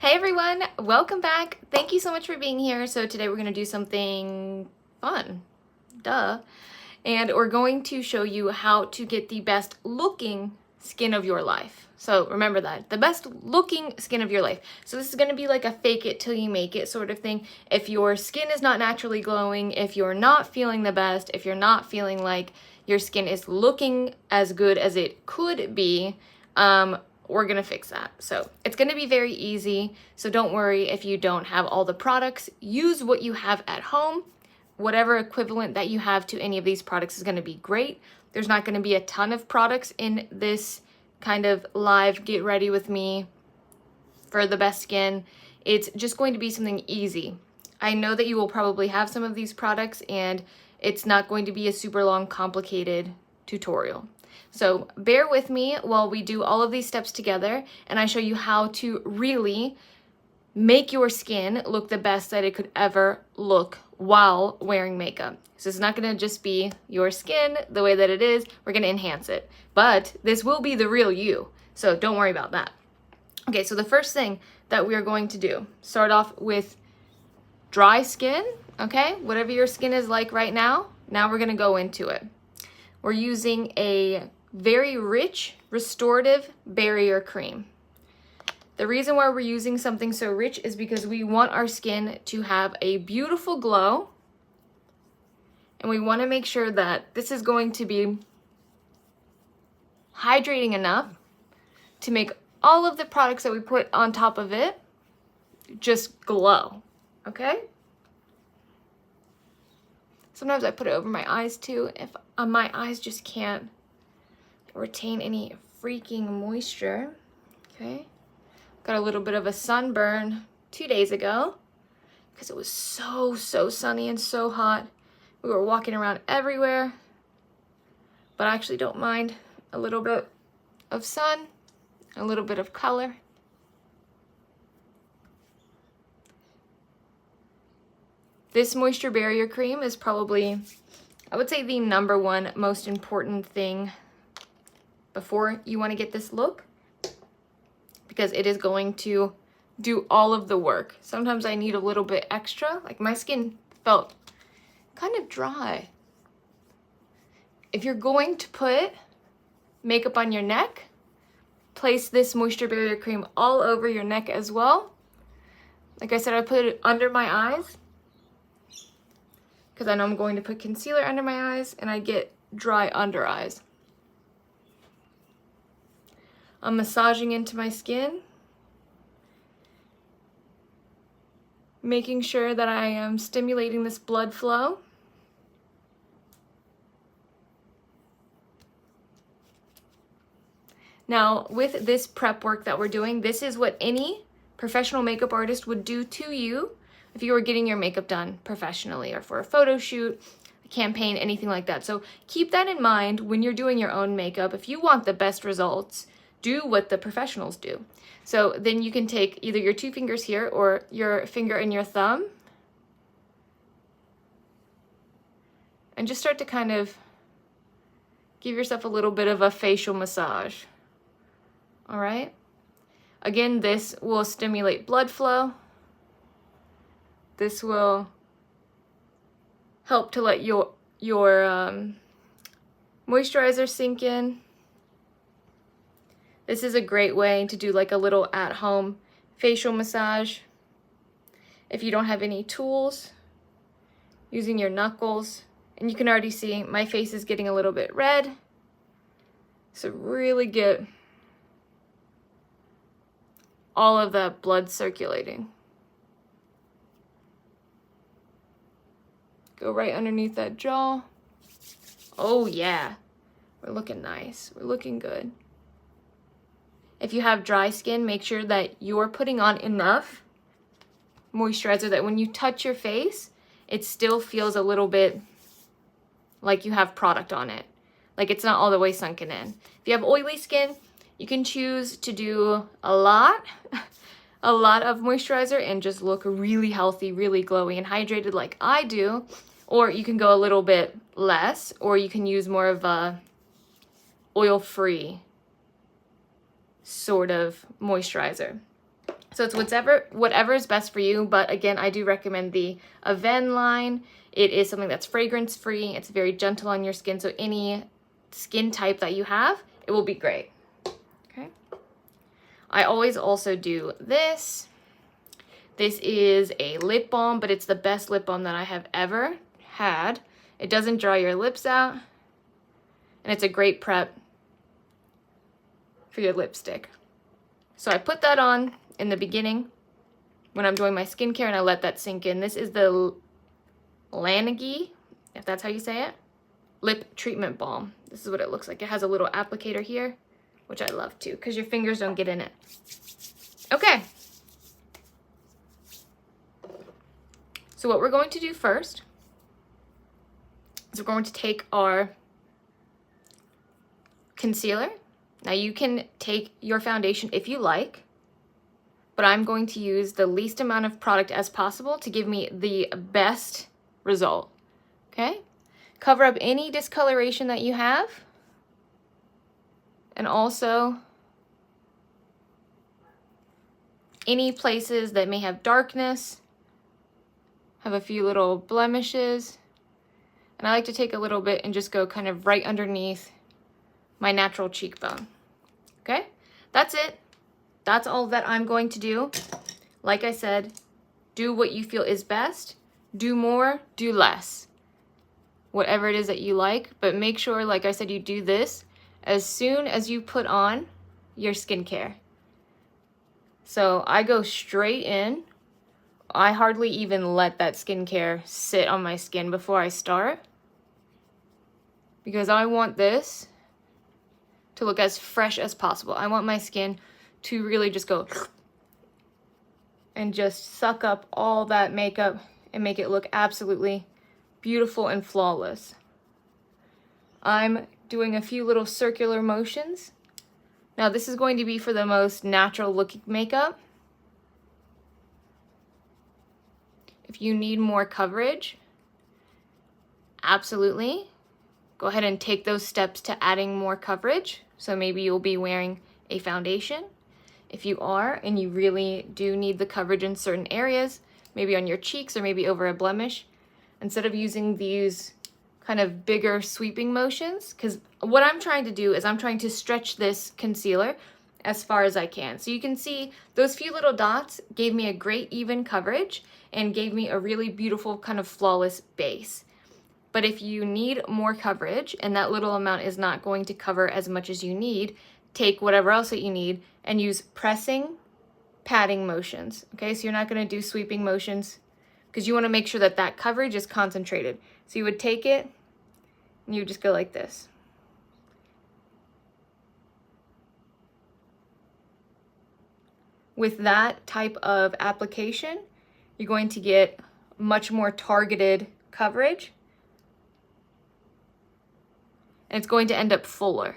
Hey everyone, welcome back. Thank you so much for being here. So today we're going to do something fun, duh, and we're going to show you how to get the best looking skin of your life. So remember that, the best looking skin of your life. So this is going to be like a fake it till you make it sort of thing. If your skin is not naturally glowing, if you're not feeling the best, if you're not feeling like your skin is looking as good as it could be, we're gonna fix that. So it's gonna be very easy. So don't worry if you don't have all the products. Use what you have at home. Whatever equivalent that you have to any of these products is gonna be great. There's not gonna be a ton of products in this kind of live get ready with me for the best skin. It's just going to be something easy. I know that you will probably have some of these products and it's not going to be a super long, complicated tutorial. So bear with me while we do all of these steps together and I show you how to really make your skin look the best that it could ever look while wearing makeup. So it's not going to just be your skin the way that it is. We're going to enhance it. But this will be the real you. So don't worry about that. Okay, so the first thing that we are going to do, start off with dry skin, okay? Whatever your skin is like right now, now we're going to go into it. We're using a very rich restorative barrier cream. The reason why we're using something so rich is because we want our skin to have a beautiful glow, and we want to make sure that this is going to be hydrating enough to make all of the products that we put on top of it just glow, okay? Sometimes I put it over my eyes too if my eyes just can't retain any freaking moisture. Okay, got a little bit of a sunburn 2 days ago because it was so sunny and so hot. We were walking around everywhere, but I actually don't mind a little bit of sun, a little bit of color. This moisture barrier cream is probably, I would say, the #1 most important thing before you want to get this look, because it is going to do all of the work. Sometimes I need a little bit extra, like my skin felt kind of dry. If you're going to put makeup on your neck, place this moisture barrier cream all over your neck as well. Like I said, I put it under my eyes because I know I'm going to put concealer under my eyes and I get dry under eyes. I'm massaging into my skin, making sure that I am stimulating this blood flow. Now, with this prep work that we're doing, this is what any professional makeup artist would do to you if you were getting your makeup done professionally or for a photo shoot, a campaign, anything like that. So keep that in mind when you're doing your own makeup. If you want the best results, do what the professionals do. So then you can take either your 2 fingers here or your finger and your thumb and just start to kind of give yourself a little bit of a facial massage. All right? Again, this will stimulate blood flow. This will help to let your moisturizer sink in. This is a great way to do like a little at-home facial massage. If you don't have any tools, using your knuckles, and you can already see my face is getting a little bit red. So really get all of that blood circulating. Go right underneath that jaw. Oh yeah, we're looking nice. We're looking good. If you have dry skin, make sure that you're putting on enough moisturizer that when you touch your face, it still feels a little bit like you have product on it. Like it's not all the way sunken in. If you have oily skin, you can choose to do a lot of moisturizer and just look really healthy, really glowy and hydrated like I do. Or you can go a little bit less, or you can use more of a oil-free sort of moisturizer. So it's whatever is best for you, but again, I do recommend the Aven line. It is something that's fragrance free. It's very gentle on your skin, so any skin type that you have, it will be great. Okay. I always also do this. This is a lip balm, but it's the best lip balm that I have ever had. It doesn't dry your lips out, and it's a great prep for your lipstick. So I put that on in the beginning when I'm doing my skincare, and I let that sink in. This is the Laneige, if that's how you say it, lip treatment balm. This is what it looks like. It has a little applicator here, which I love too, because your fingers don't get in it. Okay. So what we're going to do first is we're going to take our concealer. Now you can take your foundation if you like, but I'm going to use the least amount of product as possible to give me the best result, okay? Cover up any discoloration that you have, and also any places that may have darkness, have a few little blemishes, and I like to take a little bit and just go kind of right underneath my natural cheekbone, okay? That's it. That's all that I'm going to do. Like I said, do what you feel is best. Do more, do less. Whatever it is that you like, but make sure, like I said, you do this as soon as you put on your skincare. So I go straight in. I hardly even let that skincare sit on my skin before I start, because I want this to look as fresh as possible. I want my skin to really just go and just suck up all that makeup and make it look absolutely beautiful and flawless. I'm doing a few little circular motions. Now this is going to be for the most natural looking makeup. If you need more coverage, absolutely, go ahead and take those steps to adding more coverage. So maybe you'll be wearing a foundation. If you are, and you really do need the coverage in certain areas, maybe on your cheeks or maybe over a blemish, instead of using these kind of bigger sweeping motions, because what I'm trying to do is I'm trying to stretch this concealer as far as I can. So you can see those few little dots gave me a great even coverage and gave me a really beautiful kind of flawless base. But if you need more coverage and that little amount is not going to cover as much as you need, take whatever else that you need and use pressing, patting motions. Okay, so you're not going to do sweeping motions because you want to make sure that that coverage is concentrated. So you would take it and you would just go like this. With that type of application, you're going to get much more targeted coverage, and it's going to end up fuller.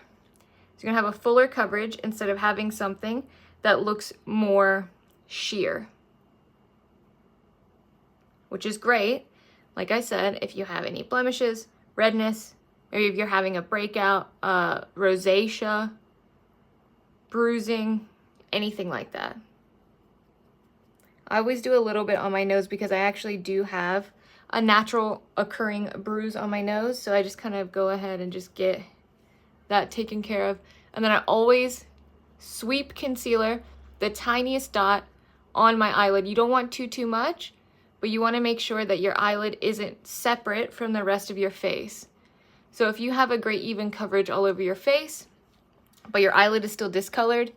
So you're gonna have a fuller coverage instead of having something that looks more sheer, which is great. Like I said, if you have any blemishes, redness, maybe if you're having a breakout, rosacea, bruising, anything like that. I always do a little bit on my nose because I actually do have a natural occurring bruise on my nose. So I just kind of go ahead and just get that taken care of. And then I always sweep concealer, the tiniest dot on my eyelid. You don't want too much, but you want to make sure that your eyelid isn't separate from the rest of your face. So if you have a great even coverage all over your face, but your eyelid is still discolored,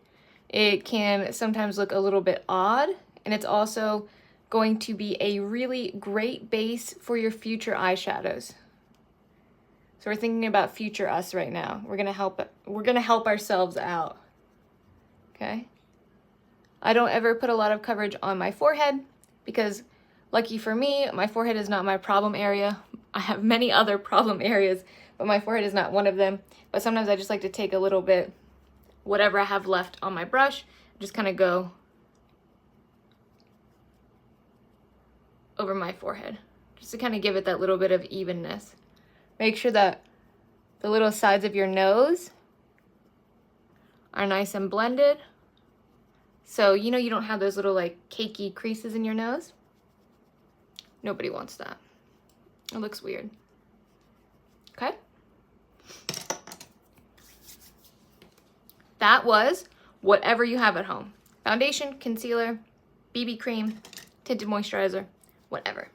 it can sometimes look a little bit odd. And it's also going to be a really great base for your future eyeshadows. So we're thinking about future us right now. We're gonna help ourselves out. Okay? I don't ever put a lot of coverage on my forehead because, lucky for me, my forehead is not my problem area. I have many other problem areas, but my forehead is not one of them. But sometimes I just like to take a little bit, whatever I have left on my brush, just kind of go over my forehead, just to kind of give it that little bit of evenness. Make sure that the little sides of your nose are nice and blended. So, you know, you don't have those little like cakey creases in your nose. Nobody wants that. It looks weird. Okay. That was whatever you have at home. Foundation, concealer, BB cream, tinted moisturizer, whatever.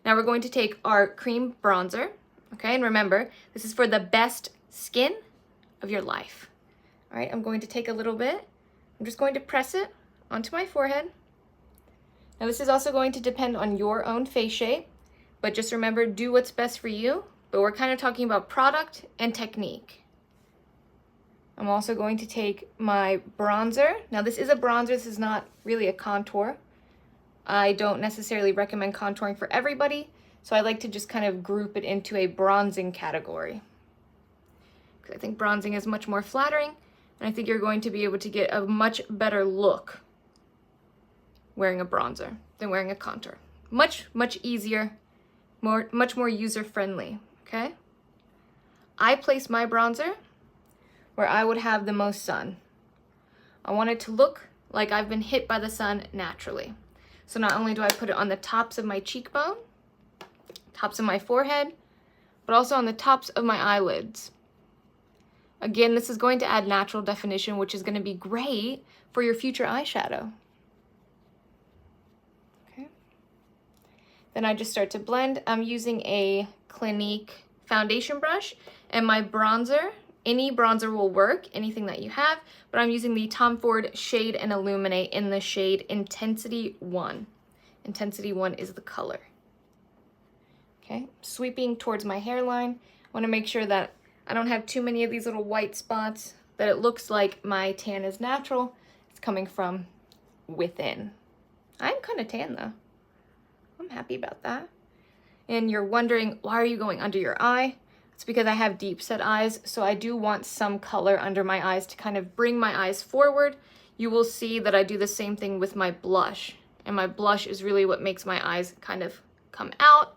Now we're going to take our cream bronzer, okay? And remember, this is for the best skin of your life. All right, I'm going to take a little bit. I'm just going to press it onto my forehead. Now this is also going to depend on your own face shape, but just remember, do what's best for you. But we're kind of talking about product and technique. I'm also going to take my bronzer. Now this is a bronzer, this is not really a contour. I don't necessarily recommend contouring for everybody, so I like to just kind of group it into a bronzing category. Because I think bronzing is much more flattering, and I think you're going to be able to get a much better look wearing a bronzer than wearing a contour. Much, much easier, much more user-friendly, okay? I place my bronzer where I would have the most sun. I want it to look like I've been hit by the sun naturally. So not only do I put it on the tops of my cheekbone, tops of my forehead, but also on the tops of my eyelids. Again, this is going to add natural definition, which is going to be great for your future eyeshadow. Okay. Then I just start to blend. I'm using a Clinique foundation brush, and my bronzer, any bronzer will work, anything that you have, but I'm using the Tom Ford Shade and Illuminate in the shade Intensity 1. Intensity 1 is the color. Okay, sweeping towards my hairline. I want to make sure that I don't have too many of these little white spots, that it looks like my tan is natural. It's coming from within. I'm kind of tan though. I'm happy about that. And you're wondering, why are you going under your eye? It's because I have deep set eyes, so I do want some color under my eyes to kind of bring my eyes forward. You will see that I do the same thing with my blush, and my blush is really what makes my eyes kind of come out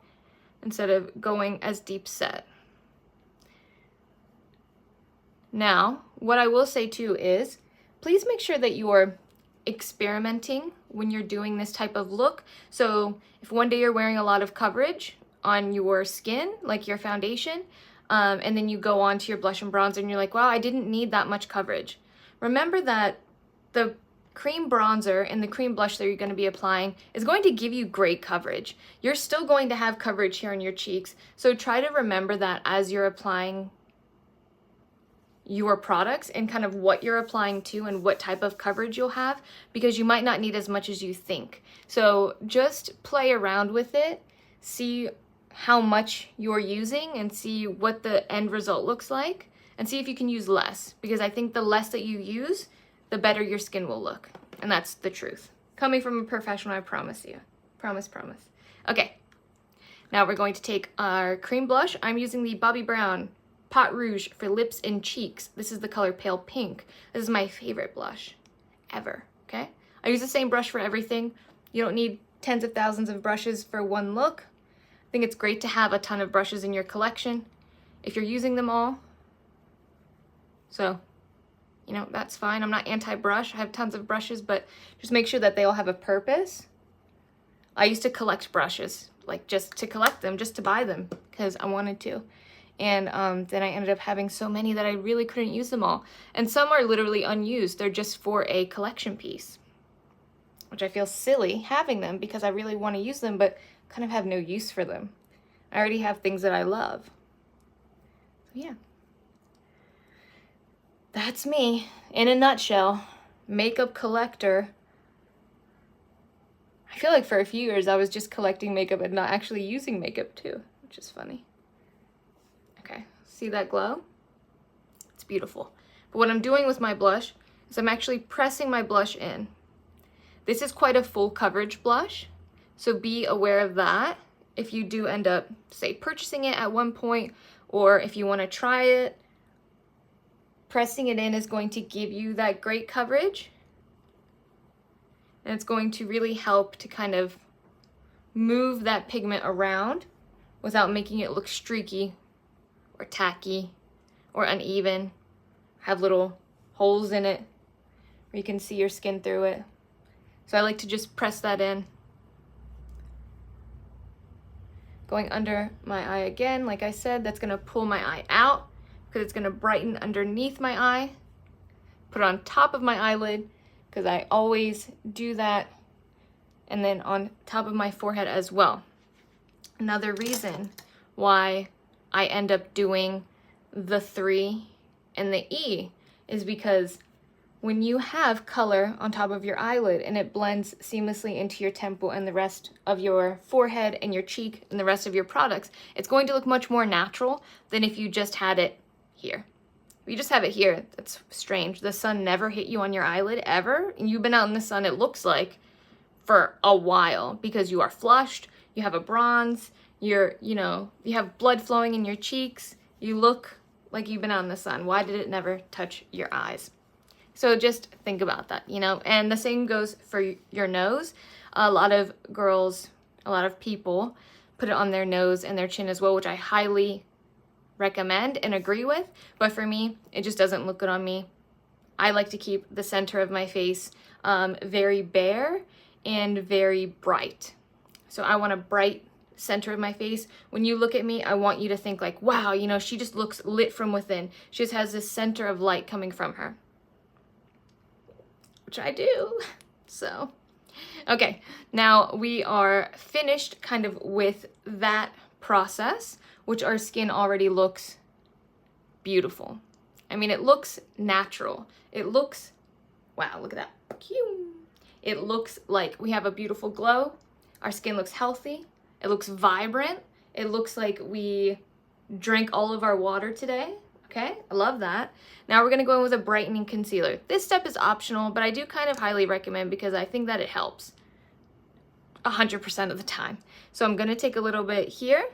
instead of going as deep set. Now, what I will say too is, please make sure that you are experimenting when you're doing this type of look. So if one day you're wearing a lot of coverage on your skin, like your foundation, and then you go on to your blush and bronzer and you're like, wow, I didn't need that much coverage. Remember that the cream bronzer and the cream blush that you're going to be applying is going to give you great coverage. You're still going to have coverage here on your cheeks, so try to remember that as you're applying your products and kind of what you're applying to and what type of coverage you'll have, because you might not need as much as you think. So just play around with it, see how much you're using and see what the end result looks like, and see if you can use less, because I think the less that you use, the better your skin will look. And that's the truth. Coming from a professional, I promise you. Promise, promise. Okay, now we're going to take our cream blush. I'm using the Bobbi Brown Pot Rouge for lips and cheeks. This is the color Pale Pink. This is my favorite blush ever, okay? I use the same brush for everything. You don't need tens of thousands of brushes for one look. I think it's great to have a ton of brushes in your collection if you're using them all. So, you know, that's fine. I'm not anti-brush. I have tons of brushes, but just make sure that they all have a purpose. I used to collect brushes, like just to collect them, just to buy them, because I wanted to. And then I ended up having so many that I really couldn't use them all. And some are literally unused. They're just for a collection piece, which I feel silly having them because I really want to use them, but kind of have no use for them. I already have things that I love. So yeah. That's me in a nutshell. Makeup collector. I feel like for a few years I was just collecting makeup and not actually using makeup too, which is funny. Okay, see that glow? It's beautiful. But what I'm doing with my blush is I'm actually pressing my blush in. This is quite a full coverage blush, so be aware of that if you do end up, say, purchasing it at one point, or if you want to try it. Pressing it in is going to give you that great coverage, and it's going to really help to kind of move that pigment around without making it look streaky or tacky or uneven, have little holes in it, where you can see your skin through it. So I like to just press that in. Going under my eye again, like I said, that's gonna pull my eye out because it's gonna brighten underneath my eye. Put it on top of my eyelid because I always do that. And then on top of my forehead as well. Another reason why I end up doing the 3 and the E is because when you have color on top of your eyelid and it blends seamlessly into your temple and the rest of your forehead and your cheek and the rest of your products, it's going to look much more natural than if you just had it here. If you just have it here, that's strange. The sun never hit you on your eyelid ever, and you've been out in the sun, it looks like, for a while because you are flushed, you have a bronze, you have blood flowing in your cheeks, you look like you've been out in the sun. Why did it never touch your eyes? So just think about that, and the same goes for your nose. A lot of girls, a lot of people put it on their nose and their chin as well, which I highly recommend and agree with, but for me, it just doesn't look good on me. I like to keep the center of my face very bare and very bright. So I want a bright center of my face. When you look at me, I want you to think like, wow, she just looks lit from within. She just has this center of light coming from her. Which I do. So, okay, now we are finished kind of with that process, which our skin already looks beautiful. I mean, it looks natural. It looks, wow, look at that. It looks like we have a beautiful glow. Our skin looks healthy. It looks vibrant. It looks like we drank all of our water today. Okay, I love that. Now we're gonna go in with a brightening concealer. This step is optional, but I do kind of highly recommend because I think that it helps 100% of the time. So I'm gonna take a little bit here.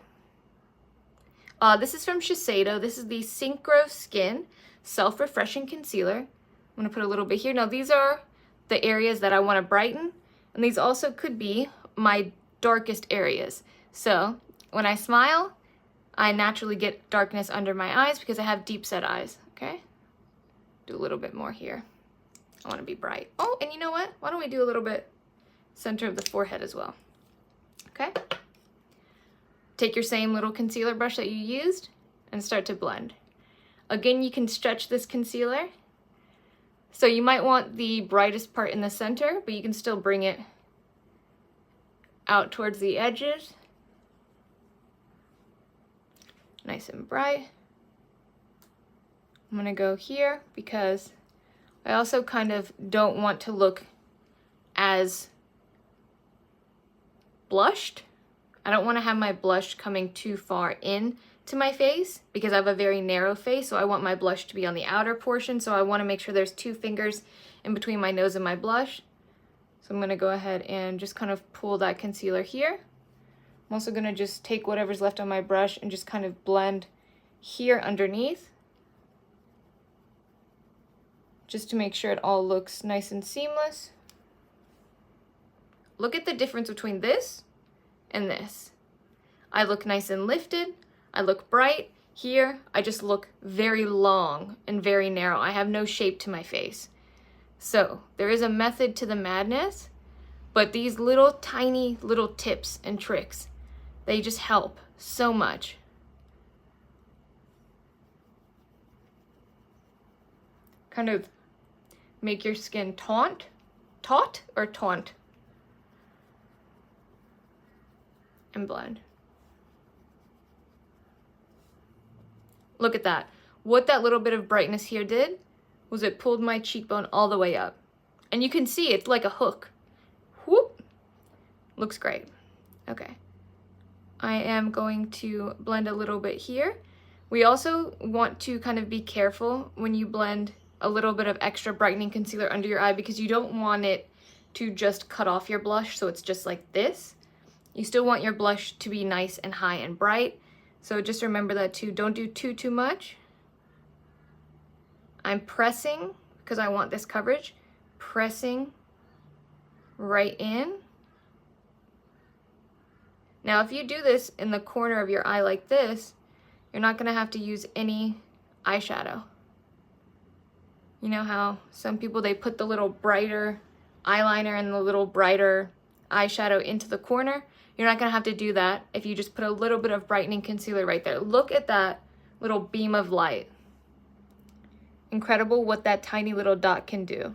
This is from Shiseido. This is the Synchro Skin Self-Refreshing Concealer. I'm gonna put a little bit here. Now these are the areas that I wanna brighten, and these also could be my darkest areas. So when I smile, I naturally get darkness under my eyes because I have deep set eyes, okay? Do a little bit more here. I wanna be bright. Oh, and you know what? Why don't we do a little bit center of the forehead as well, okay? Take your same little concealer brush that you used and start to blend. Again, you can stretch this concealer. So you might want the brightest part in the center, but you can still bring it out towards the edges. Nice and bright. I'm gonna go here because I also kind of don't want to look as blushed. I don't want to have my blush coming too far in to my face because I have a very narrow face, so I want my blush to be on the outer portion, so I want to make sure there's 2 fingers in between my nose and my blush. So I'm going to go ahead and just kind of pull that concealer here. I'm also going to just take whatever's left on my brush and just kind of blend here underneath, just to make sure it all looks nice and seamless. Look at the difference between this and this. I look nice and lifted. I look bright. Here, I just look very long and very narrow. I have no shape to my face. So there is a method to the madness, but these little tiny little tips and tricks, they just help so much. Kind of make your skin taut or taunt, and blend. Look at that. What that little bit of brightness here did was it pulled my cheekbone all the way up. And you can see it's like a hook. Whoop. Looks great. Okay. I am going to blend a little bit here. We also want to kind of be careful when you blend a little bit of extra brightening concealer under your eye because you don't want it to just cut off your blush so it's just like this. You still want your blush to be nice and high and bright. So just remember that too. Don't do too much. I'm pressing because I want this coverage. Pressing right in. Now, if you do this in the corner of your eye like this, you're not going to have to use any eyeshadow. You know how some people, they put the little brighter eyeliner and the little brighter eyeshadow into the corner? You're not gonna have to do that if you just put a little bit of brightening concealer right there. Look at that little beam of light. Incredible what that tiny little dot can do.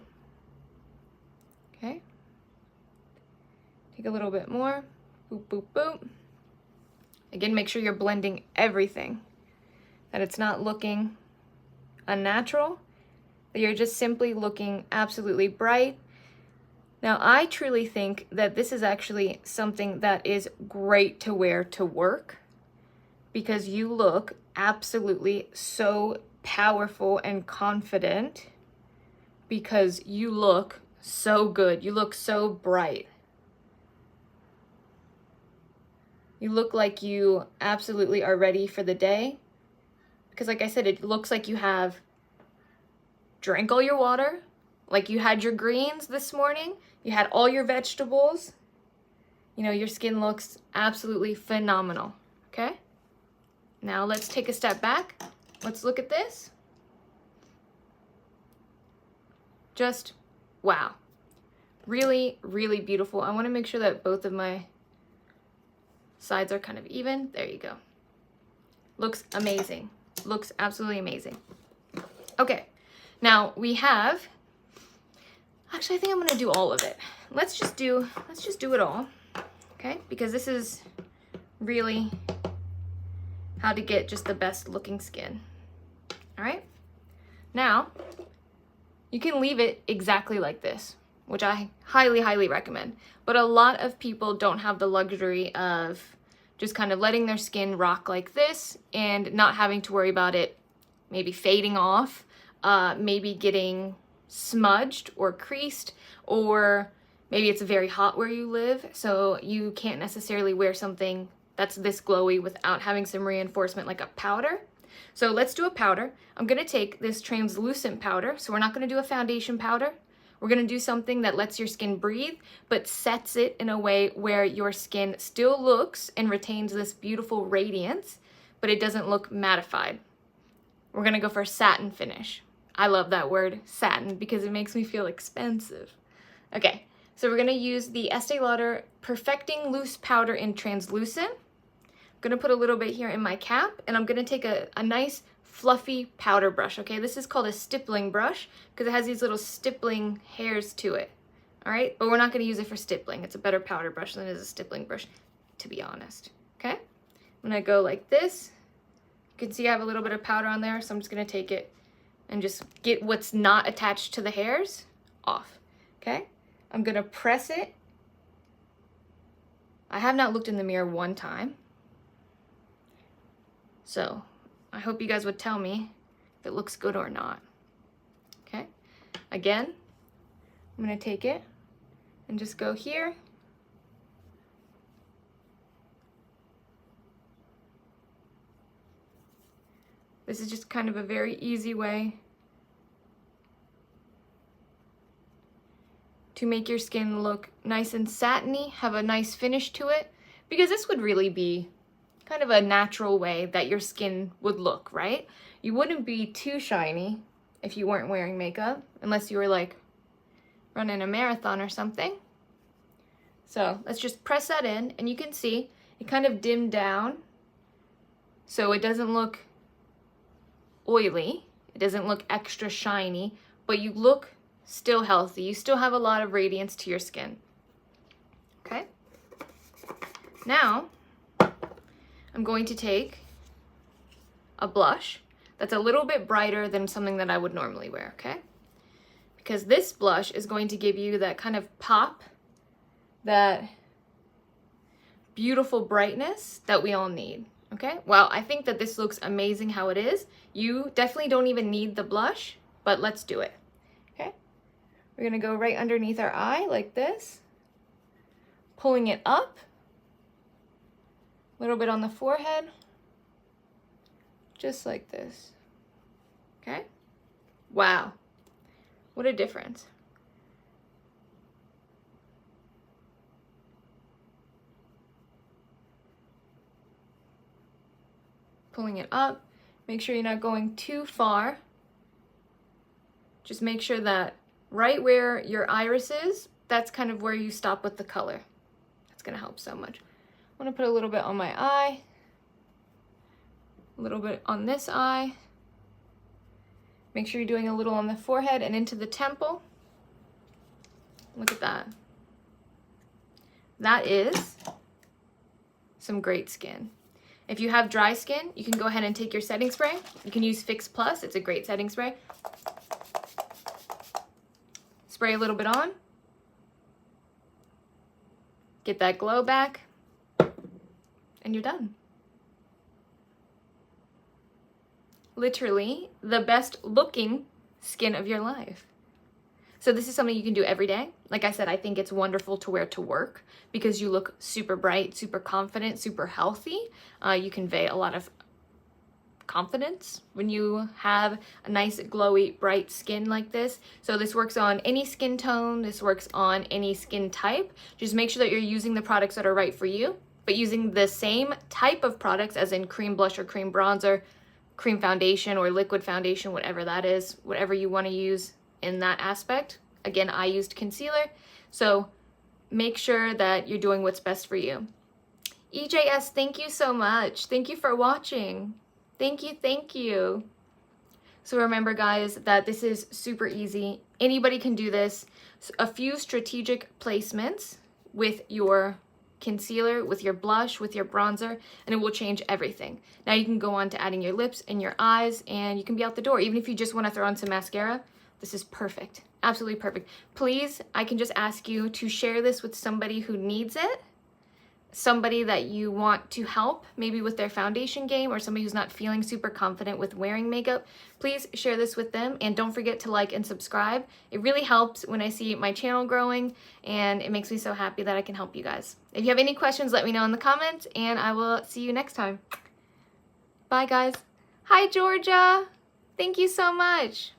Okay. Take a little bit more. Boop, boop, boop. Again, make sure you're blending everything, that it's not looking unnatural, that you're just simply looking absolutely bright. Now, I truly think that this is actually something that is great to wear to work, because you look absolutely so powerful and confident, because you look so good. You look so bright. You look like you absolutely are ready for the day. Because like I said, it looks like you have drank all your water, like you had your greens this morning, you had all your vegetables. You know, your skin looks absolutely phenomenal, okay? Now let's take a step back. Let's look at this. Just, wow. Really, really beautiful. I wanna make sure that both of my sides are kind of even. There you go. Looks amazing. Looks absolutely amazing. Okay, now we have, actually I think I'm gonna do all of it. Let's just do it all, okay? Because this is really how to get just the best looking skin. All right, now you can leave it exactly like this, which I highly, highly recommend. But a lot of people don't have the luxury of just kind of letting their skin rock like this and not having to worry about it maybe fading off, maybe getting smudged or creased, or maybe it's very hot where you live, so you can't necessarily wear something that's this glowy without having some reinforcement like a powder. So let's do a powder. I'm gonna take this translucent powder, so we're not gonna do a foundation powder. We're gonna do something that lets your skin breathe, but sets it in a way where your skin still looks and retains this beautiful radiance, but it doesn't look mattified. We're gonna go for a satin finish. I love that word, satin, because it makes me feel expensive. Okay, so we're gonna use the Estee Lauder Perfecting Loose Powder in Translucent. I'm gonna put a little bit here in my cap, and I'm gonna take a nice fluffy powder brush, okay? This is called a stippling brush because it has these little stippling hairs to it, all right? But we're not gonna use it for stippling. It's a better powder brush than it is a stippling brush, to be honest, okay? I'm gonna go like this. You can see I have a little bit of powder on there, so I'm just gonna take it and just get what's not attached to the hairs off, okay? I'm gonna press it. I have not looked in the mirror one time, so I hope you guys would tell me if it looks good or not, okay? Again, I'm gonna take it and just go here. This is just kind of a very easy way to make your skin look nice and satiny, have a nice finish to it, because this would really be kind of a natural way that your skin would look, right? You wouldn't be too shiny if you weren't wearing makeup, unless you were like running a marathon or something. So let's just press that in, and you can see it kind of dimmed down, so it doesn't look oily, it doesn't look extra shiny, but you look still healthy. You still have a lot of radiance to your skin, okay? Now, I'm going to take a blush that's a little bit brighter than something that I would normally wear, okay? Because this blush is going to give you that kind of pop, that beautiful brightness that we all need, okay? Well, I think that this looks amazing how it is. You definitely don't even need the blush, but let's do it, okay? We're gonna go right underneath our eye like this, pulling it up, a little bit on the forehead, just like this, okay? Wow, what a difference. Pulling it up, make sure you're not going too far, Just make sure that right where your iris is, that's kind of where you stop with the color. That's gonna help so much. I'm gonna put a little bit on my eye, a little bit on this eye. Make sure you're doing a little on the forehead and into the temple. Look at that. That is some great skin. If you have dry skin, you can go ahead and take your setting spray. You can use Fix Plus, it's a great setting spray. Spray a little bit on. Get that glow back, and you're done. Literally the best looking skin of your life. So this is something you can do every day. Like I said, I think it's wonderful to wear to work because you look super bright, super confident, super healthy. You convey a lot of confidence when you have a nice glowy bright skin like this. So this works on any skin tone, this works on any skin type. Just make sure that you're using the products that are right for you, but using the same type of products as in cream blush or cream bronzer, cream foundation or liquid foundation, whatever that is, whatever you want to use in that aspect. Again, I used concealer, so make sure that you're doing what's best for you. EJS, thank you so much. Thank you for watching. Thank you, thank you. So remember guys that this is super easy. Anybody can do this. A few strategic placements with your concealer, with your blush, with your bronzer, and it will change everything. Now you can go on to adding your lips and your eyes and you can be out the door. Even if you just want to throw on some mascara, this is perfect. Absolutely perfect. Please, I can just ask you to share this with somebody who needs it. Somebody that you want to help, maybe with their foundation game, or somebody who's not feeling super confident with wearing makeup. Please share this with them, and don't forget to like and subscribe. It really helps when I see my channel growing, and it makes me so happy that I can help you guys. If you have any questions, let me know in the comments, and I will see you next time. Bye, guys. Hi, Georgia. Thank you so much.